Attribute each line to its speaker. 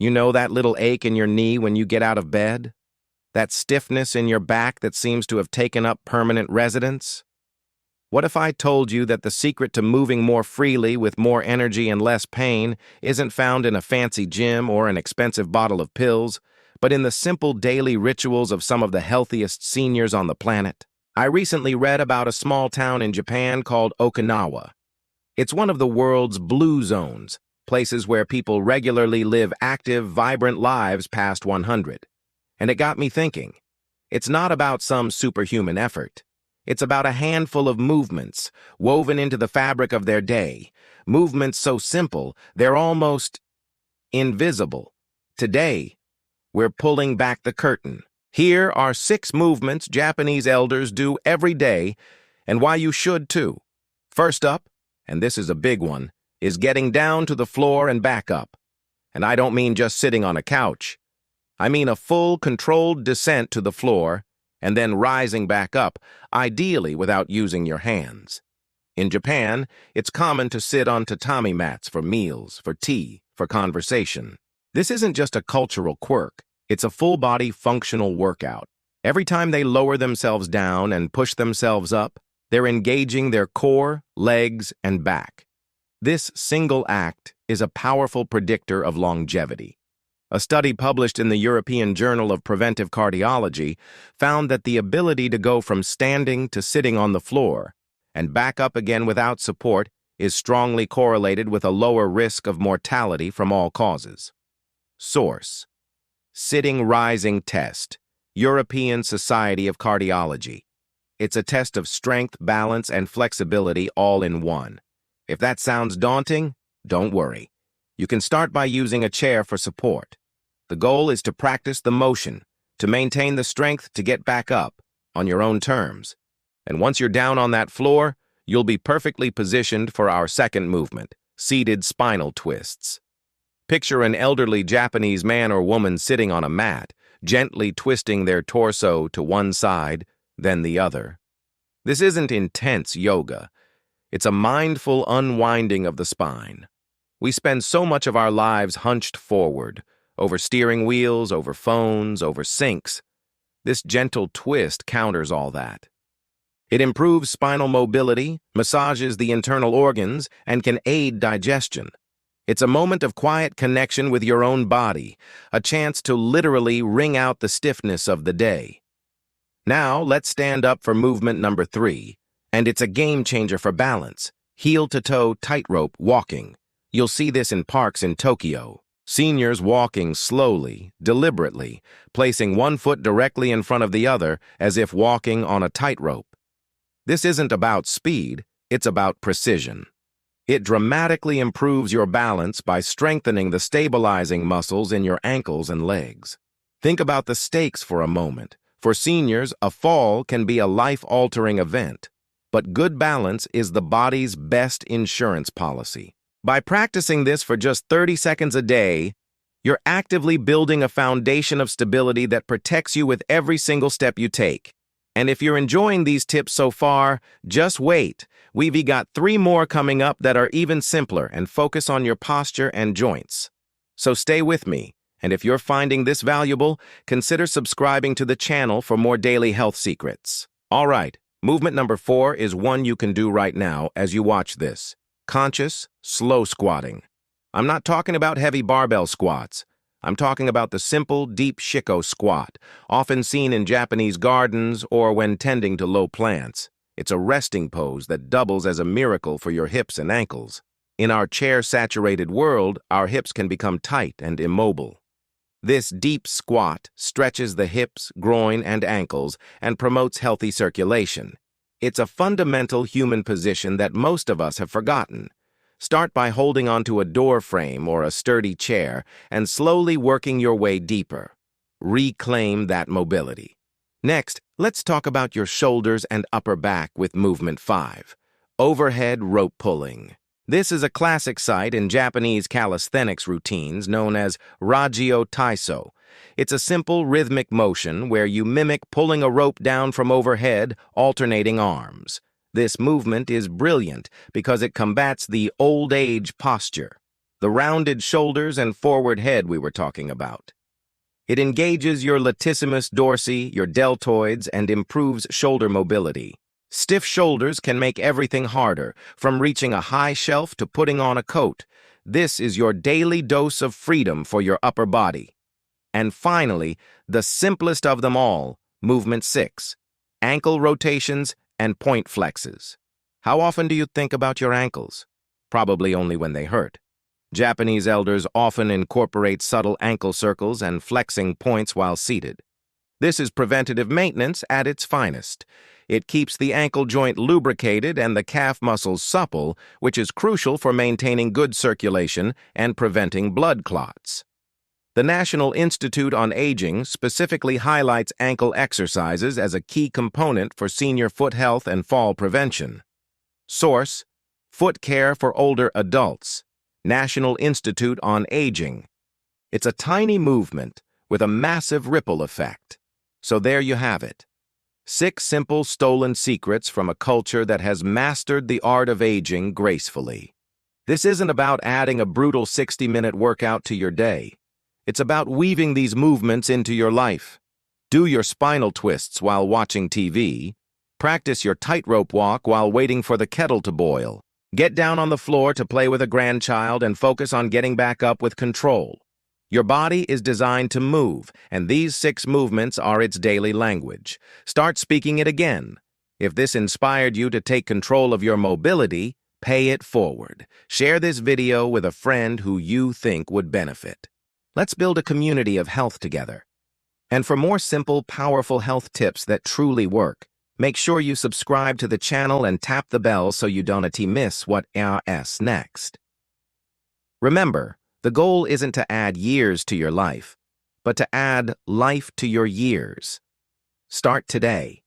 Speaker 1: You know that little ache in your knee when you get out of bed? That stiffness in your back that seems to have taken up permanent residence? What if I told you that the secret to moving more freely with more energy and less pain isn't found in a fancy gym or an expensive bottle of pills, but in the simple daily rituals of some of the healthiest seniors on the planet? I recently read about a small town in Japan called Okinawa. It's one of the world's blue zones, places where people regularly live active, vibrant lives past 100. And it got me thinking. It's not about some superhuman effort. It's about a handful of movements woven into the fabric of their day, movements so simple they're almost invisible. Today, we're pulling back the curtain. Here are 6 movements Japanese elders do every day, and why you should too. First up, and this is a big one, is getting down to the floor and back up. And I don't mean just sitting on a couch. I mean a full, controlled descent to the floor and then rising back up, ideally without using your hands. In Japan, it's common to sit on tatami mats for meals, for tea, for conversation. This isn't just a cultural quirk. It's a full-body functional workout. Every time they lower themselves down and push themselves up, they're engaging their core, legs, and back. This single act is a powerful predictor of longevity. A study published in the European Journal of Preventive Cardiology found that the ability to go from standing to sitting on the floor and back up again without support is strongly correlated with a lower risk of mortality from all causes. Source: Sitting Rising Test, European Society of Cardiology. It's a test of strength, balance, and flexibility all in one. If that sounds daunting, don't worry. You can start by using a chair for support. The goal is to practice the motion, to maintain the strength to get back up on your own terms. And once you're down on that floor, you'll be perfectly positioned for our second movement, seated spinal twists. Picture an elderly Japanese man or woman sitting on a mat, gently twisting their torso to one side, then the other. This isn't intense yoga. It's a mindful unwinding of the spine. We spend so much of our lives hunched forward, over steering wheels, over phones, over sinks. This gentle twist counters all that. It improves spinal mobility, massages the internal organs, and can aid digestion. It's a moment of quiet connection with your own body, a chance to literally wring out the stiffness of the day. Now, let's stand up for movement number 3, and it's a game changer for balance, heel-to-toe tightrope walking. You'll see this in parks in Tokyo. Seniors walking slowly, deliberately, placing one foot directly in front of the other as if walking on a tightrope. This isn't about speed, it's about precision. It dramatically improves your balance by strengthening the stabilizing muscles in your ankles and legs. Think about the stakes for a moment. For seniors, a fall can be a life-altering event, but good balance is the body's best insurance policy. By practicing this for just 30 seconds a day, you're actively building a foundation of stability that protects you with every single step you take. And if you're enjoying these tips so far, just wait. We've got 3 more coming up that are even simpler and focus on your posture and joints. So stay with me, and if you're finding this valuable, consider subscribing to the channel for more daily health secrets. All right, movement number 4 is one you can do right now as you watch this. Conscious, slow squatting. I'm not talking about heavy barbell squats. I'm talking about the simple, deep shiko squat, often seen in Japanese gardens or when tending to low plants. It's a resting pose that doubles as a miracle for your hips and ankles. In our chair-saturated world, our hips can become tight and immobile. This deep squat stretches the hips, groin, and ankles and promotes healthy circulation. It's a fundamental human position that most of us have forgotten. Start by holding onto a door frame or a sturdy chair and slowly working your way deeper. Reclaim that mobility. Next, let's talk about your shoulders and upper back with movement 5, overhead rope pulling. This is a classic sight in Japanese calisthenics routines known as rajio taiso. It's a simple rhythmic motion where you mimic pulling a rope down from overhead, alternating arms. This movement is brilliant because it combats the old age posture. The rounded shoulders and forward head we were talking about. It engages your latissimus dorsi, your deltoids, and improves shoulder mobility. Stiff shoulders can make everything harder, from reaching a high shelf to putting on a coat. This is your daily dose of freedom for your upper body. And finally, the simplest of them all, movement 6, ankle rotations and point flexes. How often do you think about your ankles? Probably only when they hurt. Japanese elders often incorporate subtle ankle circles and flexing points while seated. This is preventative maintenance at its finest. It keeps the ankle joint lubricated and the calf muscles supple, which is crucial for maintaining good circulation and preventing blood clots. The National Institute on Aging specifically highlights ankle exercises as a key component for senior foot health and fall prevention. Source: Foot Care for Older Adults, National Institute on Aging. It's a tiny movement with a massive ripple effect. So there you have it. 6 simple stolen secrets from a culture that has mastered the art of aging gracefully. This isn't about adding a brutal 60-minute workout to your day. It's about weaving these movements into your life. Do your spinal twists while watching TV. Practice your tightrope walk while waiting for the kettle to boil. Get down on the floor to play with a grandchild and focus on getting back up with control. Your body is designed to move, and these 6 movements are its daily language. Start speaking it again. If this inspired you to take control of your mobility, pay it forward. Share this video with a friend who you think would benefit. Let's build a community of health together. And for more simple, powerful health tips that truly work, make sure you subscribe to the channel and tap the bell so you don't miss what's next. Remember, the goal isn't to add years to your life, but to add life to your years. Start today.